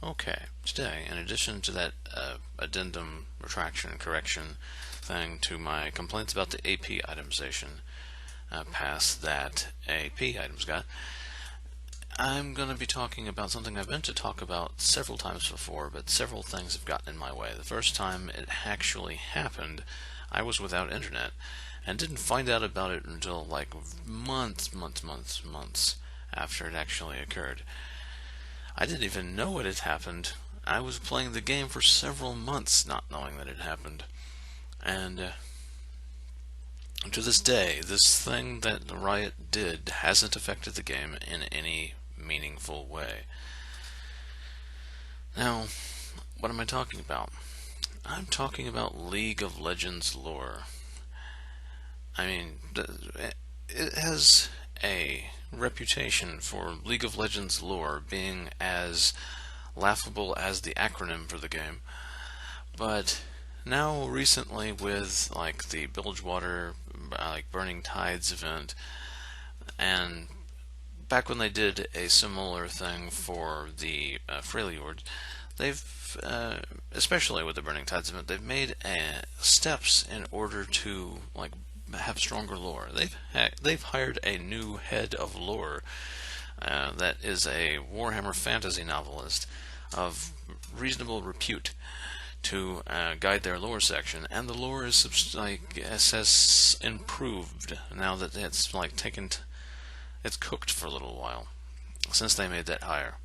Okay, today, in addition to that addendum, retraction, correction thing to my complaints about the AP itemization pass that AP items got, I'm going to be talking about something I've meant to talk about several times before, but several things have gotten in my way. The first time it actually happened, I was without internet and didn't find out about it until like months after it actually occurred. I didn't even know it had happened. I was playing the game for several months not knowing that it happened. And to this day, this thing that the Riot did hasn't affected the game in any meaningful way. Now, what am I talking about? I'm talking about League of Legends lore. I mean, it has a reputation for League of Legends lore being as laughable as the acronym for the game. But now recently with like the Bilgewater like Burning Tides event, and back when they did a similar thing for the Freljord, they've especially with the Burning Tides event, they've made steps in order to like have stronger lore. They've hired a new head of lore that is a Warhammer fantasy novelist of reasonable repute to guide their lore section, and the lore is has improved now that it's like it's cooked for a little while since they made that hire.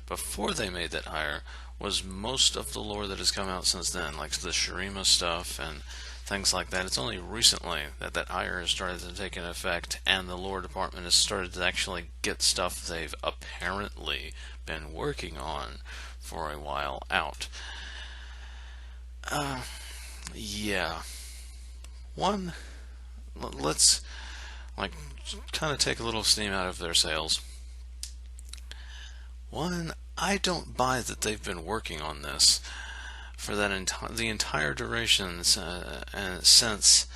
Before they made that hire was most of the lore that has come out since then, like the Shurima stuff and things like that. It's only recently that that hire has started to take an effect, and the lore department has started to actually get stuff they've apparently been working on for a while out. Yeah. One, let's like kind of take a little steam out of their sails. One, I don't buy that they've been working on this for the entire duration since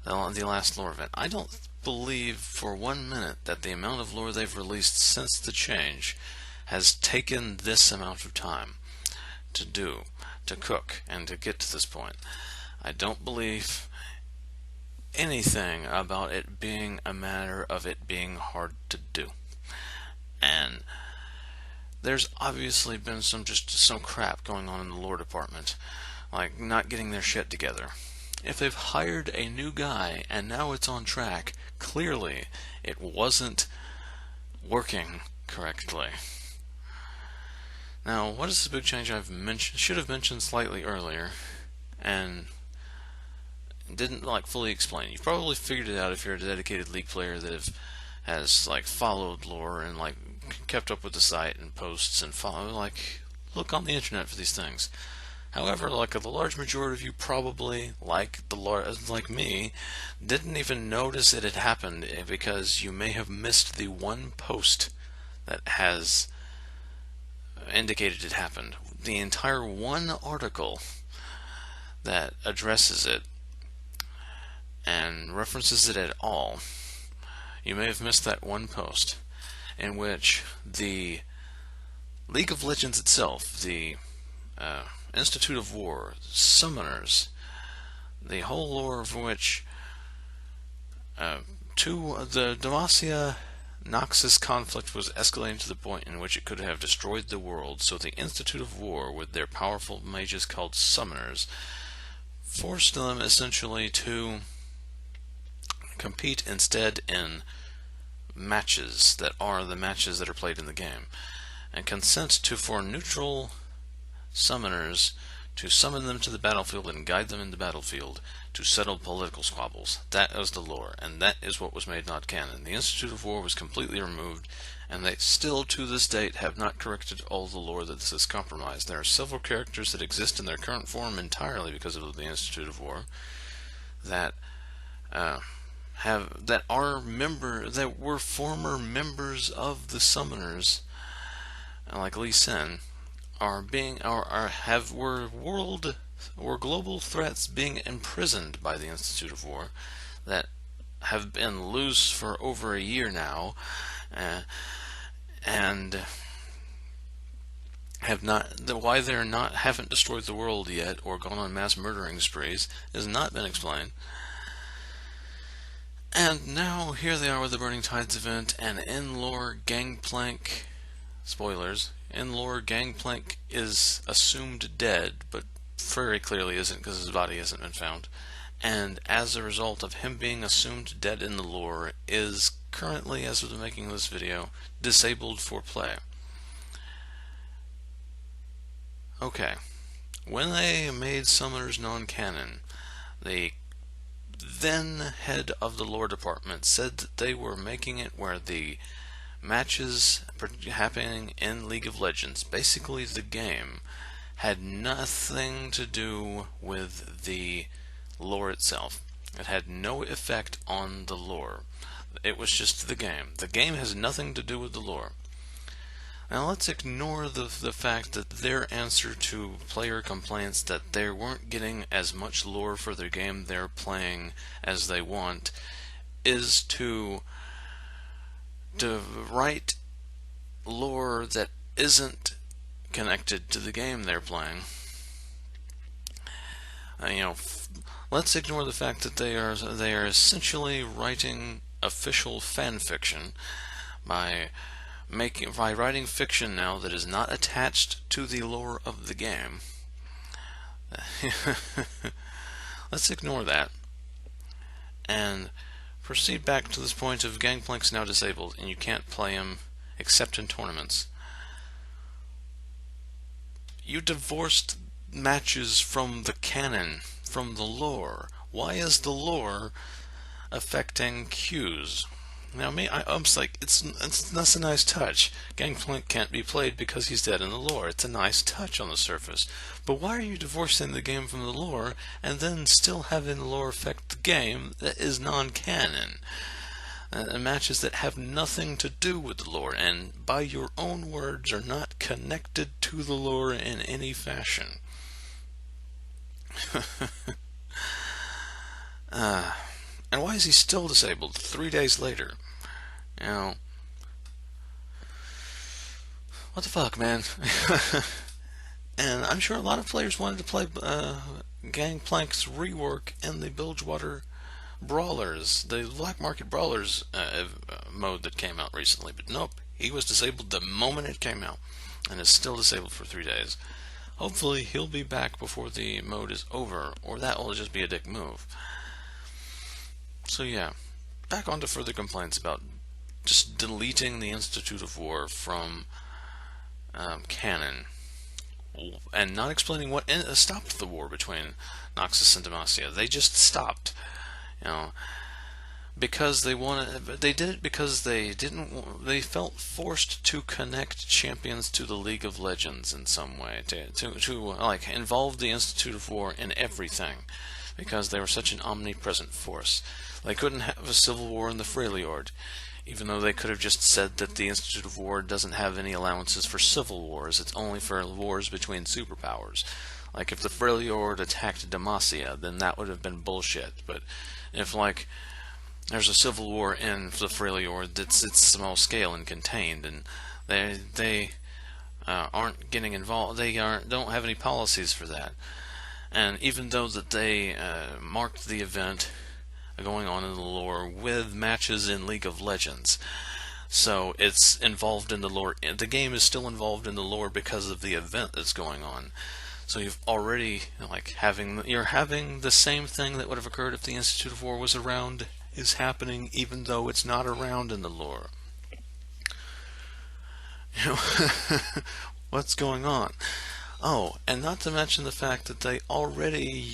the last lore event. I don't believe for 1 minute that the amount of lore they've released since the change has taken this amount of time to do, to cook, and to get to this point. I don't believe anything about it being a matter of it being hard to do. And there's obviously been some crap going on in the lore department, like not getting their shit together. If they've hired a new guy and now it's on track, clearly it wasn't working correctly. Now, what is the big change should have mentioned slightly earlier, and didn't like fully explain? You've probably figured it out if you're a dedicated League player that has like followed lore and like kept up with the site and posts and look on the internet for these things. However, like the large majority of you probably, like me, didn't even notice it had happened because you may have missed the one post that has indicated it happened. The entire one article that addresses it and references it at all, you may have missed that one post in which the League of Legends itself, the Institute of War, Summoners, the whole lore of which the Demacia Noxus conflict was escalating to the point in which it could have destroyed the world, so the Institute of War, with their powerful mages called Summoners, forced them essentially to compete instead in matches that are the matches that are played in the game, and consent for neutral summoners to summon them to the battlefield and guide them in the battlefield to settle political squabbles. That was the lore, and that is what was made not canon. The Institute of War was completely removed, and they still to this date have not corrected all the lore that this has compromised. There are several characters that exist in their current form entirely because of the Institute of War that that were former members of the Summoners, like Lee Sin, were global threats being imprisoned by the Institute of War that have been loose for over a year now, and why they're not haven't destroyed the world yet or gone on mass murdering sprees has not been explained. And now here they are with the Burning Tides event, and in lore Gangplank, spoilers, in lore Gangplank is assumed dead, but very clearly isn't because his body hasn't been found. And as a result of him being assumed dead in the lore, is currently, as of the making of this video, disabled for play. Okay, when they made Summoners non-canon, the then head of the lore department said that they were making it where the matches happening in League of Legends, basically the game, had nothing to do with the lore itself. It had no effect on the lore. It was just the game. The game has nothing to do with the lore. Now let's ignore the fact that their answer to player complaints that they weren't getting as much lore for their game they're playing as they want is to write lore that isn't connected to the game they're playing. Let's ignore the fact that they are essentially writing official fan fiction by writing fiction now that is not attached to the lore of the game. Let's ignore that and proceed back to this point of Gangplank's now disabled and you can't play him except in tournaments. You divorced matches from the canon, from the lore. Why is the lore affecting queues? Now, I'm like, that's a nice touch. Gangplank can't be played because he's dead in the lore. It's a nice touch on the surface. But why are you divorcing the game from the lore and then still having the lore affect the game that is non-canon? Matches that have nothing to do with the lore and, by your own words, are not connected to the lore in any fashion. And why is he still disabled 3 days later? What the fuck, man? And I'm sure a lot of players wanted to play Gangplank's rework in the Bilgewater Brawlers, the Black Market Brawlers mode that came out recently. But nope, he was disabled the moment it came out and is still disabled for 3 days. Hopefully he'll be back before the mode is over, or that will just be a dick move. So yeah, back on to further complaints about just deleting the Institute of War from canon and not explaining what stopped the war between Noxus and Demacia. They just stopped, because they did it because they felt forced to connect champions to the League of Legends in some way, to like involve the Institute of War in everything, because they were such an omnipresent force. They couldn't have a civil war in the Freljord, even though they could have just said that the Institute of War doesn't have any allowances for civil wars. It's only for wars between superpowers. Like if the Freljord attacked Demacia, then that would have been bullshit. But if like there's a civil war in the Freljord, it's small scale and contained, and they aren't getting involved. They don't have any policies for that. And even though that they marked the event going on in the lore with matches in League of Legends, so it's involved in the lore. The game is still involved in the lore because of the event that's going on. So you've already you're having the same thing that would have occurred if the Institute of War was around is happening, even though it's not around in the lore. What's going on? Oh, and not to mention the fact that they already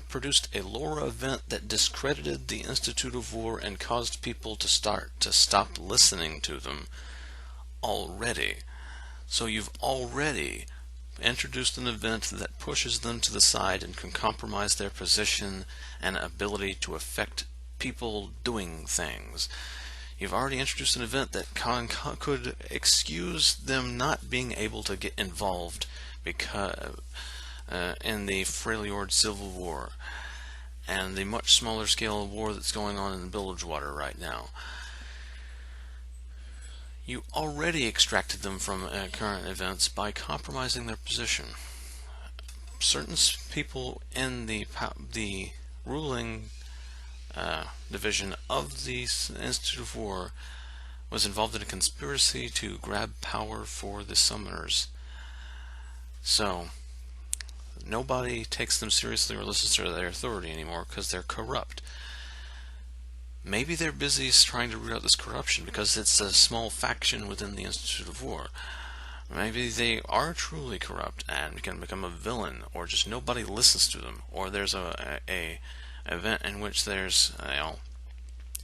produced a lore event that discredited the Institute of War and caused people to stop listening to them already. So you've already introduced an event that pushes them to the side and can compromise their position and ability to affect people doing things. You've already introduced an event that could excuse them not being able to get involved because in the Freljord Civil War and the much smaller scale of war that's going on in Bilgewater right now. you already extracted them from current events by compromising their position. Certain people in the ruling division of the Institute of War was involved in a conspiracy to grab power for the summoners. So nobody takes them seriously or listens to their authority anymore because they're corrupt. Maybe they're busy trying to root out this corruption because it's a small faction within the Institute of War. Maybe they are truly corrupt and can become a villain, or just nobody listens to them, or there's a event in which there's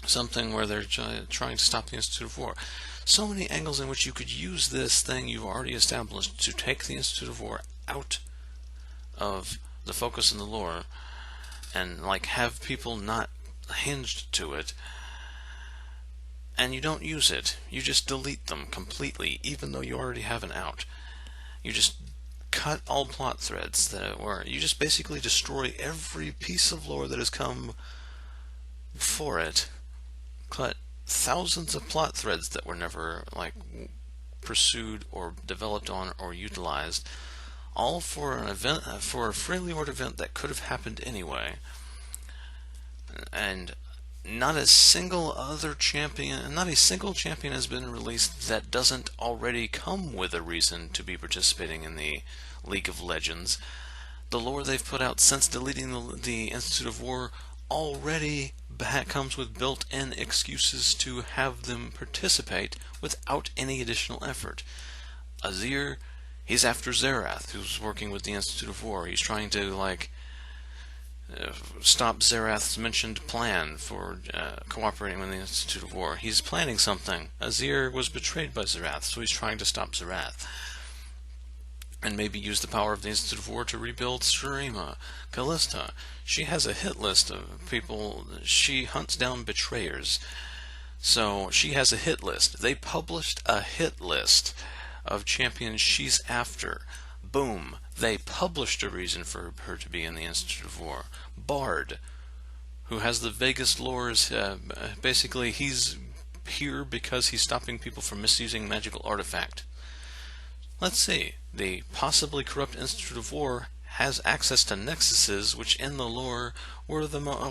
something where they're trying to stop the Institute of War. So many angles in which you could use this thing you've already established to take the Institute of War out of the focus in the lore and like have people not hinged to it, and you don't use it. You just delete them completely, even though you already have an out. You just cut all plot threads that were. You just basically destroy every piece of lore that has come before it. Cut thousands of plot threads that were never like pursued or developed on or utilized, all for an event, for a Freljord event that could have happened anyway. And not a single champion has been released that doesn't already come with a reason to be participating in the League of Legends. The lore they've put out since deleting the Institute of War already comes with built-in excuses to have them participate without any additional effort. Azir, he's after Xerath, who's working with the Institute of War. He's trying to stop Xerath's mentioned plan for cooperating with the Institute of War. He's planning something. Azir was betrayed by Xerath, so he's trying to stop Xerath. And maybe use the power of the Institute of War to rebuild Shurima. Kalista, she has a hit list of people. She hunts down betrayers. So she has a hit list. They published a hit list of champions she's after. Boom. They published a reason for her to be in the Institute of War. Bard, who has the vaguest lores, basically he's here because he's stopping people from misusing magical artifact. Let's see. The possibly corrupt Institute of War has access to nexuses, which in the lore were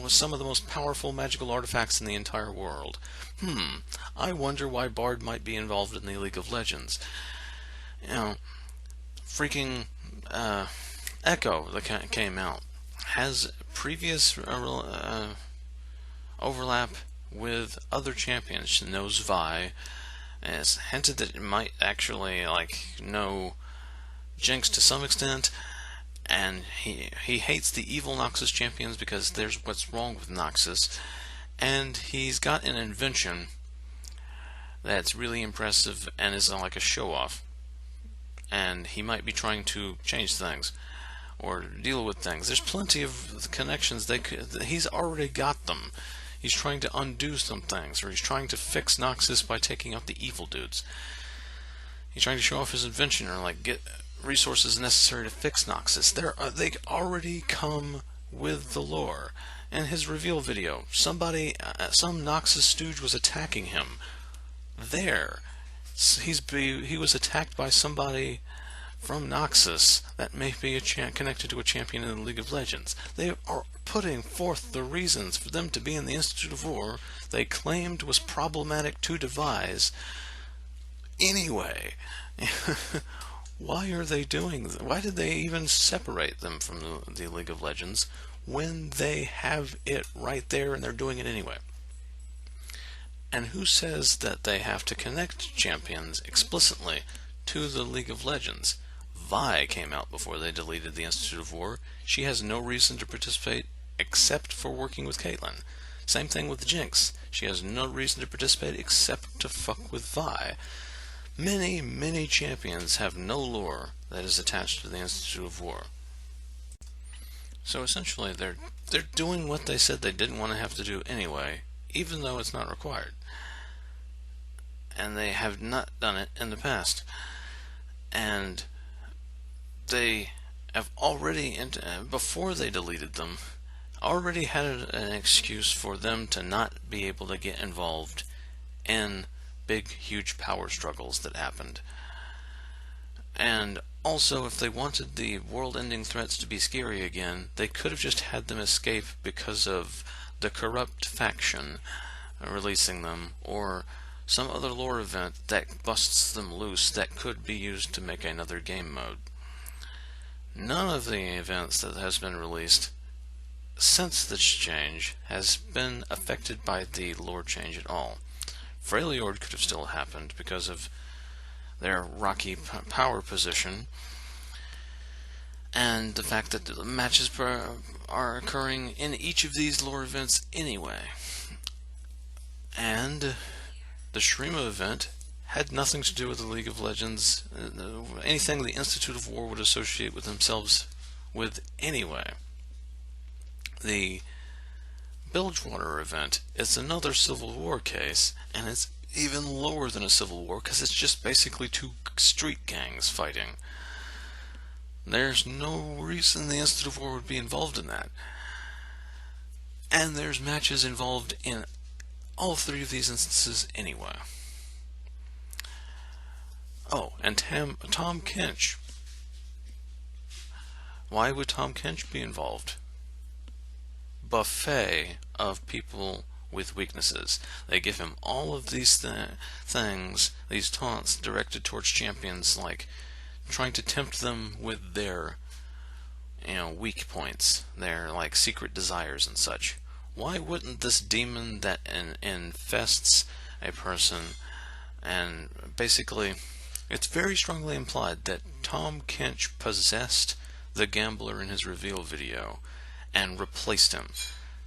some of the most powerful magical artifacts in the entire world. I wonder why Bard might be involved in the League of Legends. Freaking Echo that came out has previous overlap with other champions. She knows Vi, and it's hinted that it might actually know Jinx to some extent, and he hates the evil Noxus champions because there's what's wrong with Noxus, and he's got an invention that's really impressive and is like a show-off, and he might be trying to change things or deal with things. There's plenty of connections he's already got them. He's trying to undo some things, or he's trying to fix Noxus by taking out the evil dudes. He's trying to show off his invention or get resources necessary to fix Noxus. They already come with the lore. In his reveal video, some Noxus stooge was attacking him. He was attacked by somebody from Noxus that may be connected to a champion in the League of Legends. They are putting forth the reasons for them to be in the Institute of War they claimed was problematic to devise. Anyway, why are they doing that? Why did they even separate them from the League of Legends when they have it right there and they're doing it anyway? And who says that they have to connect champions explicitly to the League of Legends? Vi came out before they deleted the Institute of War. She has no reason to participate except for working with Caitlyn. Same thing with Jinx. She has no reason to participate except to fuck with Vi. Many, many champions have no lore that is attached to the Institute of War. So essentially they're doing what they said they didn't want to have to do anyway, even though it's not required. And they have not done it in the past. And they have already, before they deleted them, already had an excuse for them to not be able to get involved in big, huge power struggles that happened. And also, if they wanted the world-ending threats to be scary again, they could have just had them escape because of the corrupt faction releasing them, or some other lore event that busts them loose that could be used to make another game mode. None of the events that has been released since this change has been affected by the lore change at all. Freljord could have still happened because of their rocky power position, and the fact that the matches are occurring in each of these lore events anyway. And the Shurima event had nothing to do with the League of Legends, anything the Institute of War would associate with themselves with anyway. The Bilgewater event is another Civil War case, and it's even lower than a civil war because it's just basically two street gangs fighting. There's no reason the Institute of War would be involved in that. And there's matches involved in all three of these instances anyway. Oh, and Tahm Kench. Why would Tahm Kench be involved? Buffet of people with weaknesses. They give him all of these things, these taunts directed towards champions, like trying to tempt them with their, weak points, their like secret desires and such. Why wouldn't this demon that infests a person, and basically, it's very strongly implied that Tahm Kench possessed the gambler in his reveal video and replaced him.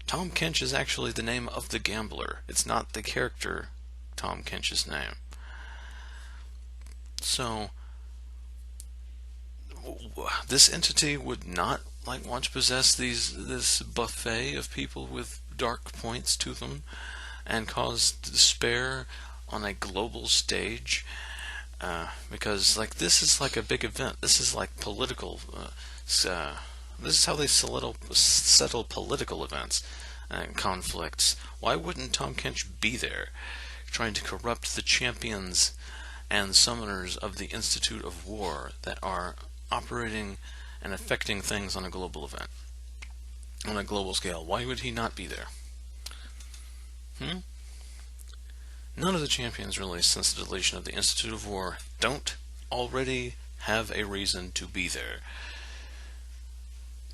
Tahm Kench is actually the name of the gambler. It's not the character Tahm Kench's name. So, this entity would not want to possess this buffet of people with dark points to them and cause despair on a global stage, because this is like a big event. This is like political. This is how they settle political events and conflicts. Why wouldn't Tahm Kench be there, trying to corrupt the champions and summoners of the Institute of War that are operating and affecting things on a global event, on a global scale? Why would he not be there? None of the champions released since the deletion of the Institute of War don't already have a reason to be there,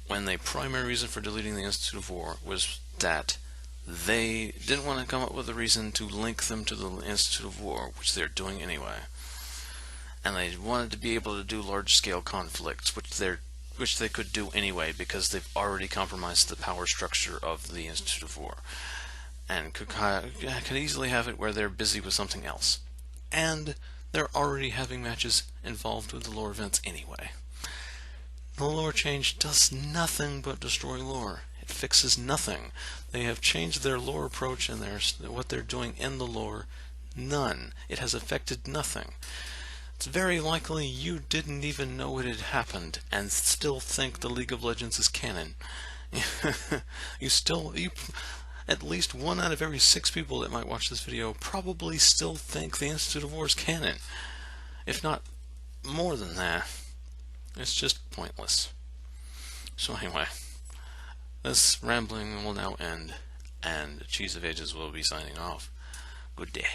when the primary reason for deleting the Institute of War was that they didn't want to come up with a reason to link them to the Institute of War, which they're doing anyway. And they wanted to be able to do large-scale conflicts, which they could do anyway because they've already compromised the power structure of the Institute of War, and could easily have it where they're busy with something else. And they're already having matches involved with the lore events anyway. The lore change does nothing but destroy lore. It fixes nothing. They have changed their lore approach and what they're doing in the lore. None. It has affected nothing. It's very likely you didn't even know it had happened and still think the League of Legends is canon. At least 1 out of every 6 people that might watch this video probably still think the Institute of War is canon. If not more than that. It's just pointless. So anyway, this rambling will now end, and Cheese of Ages will be signing off. Good day.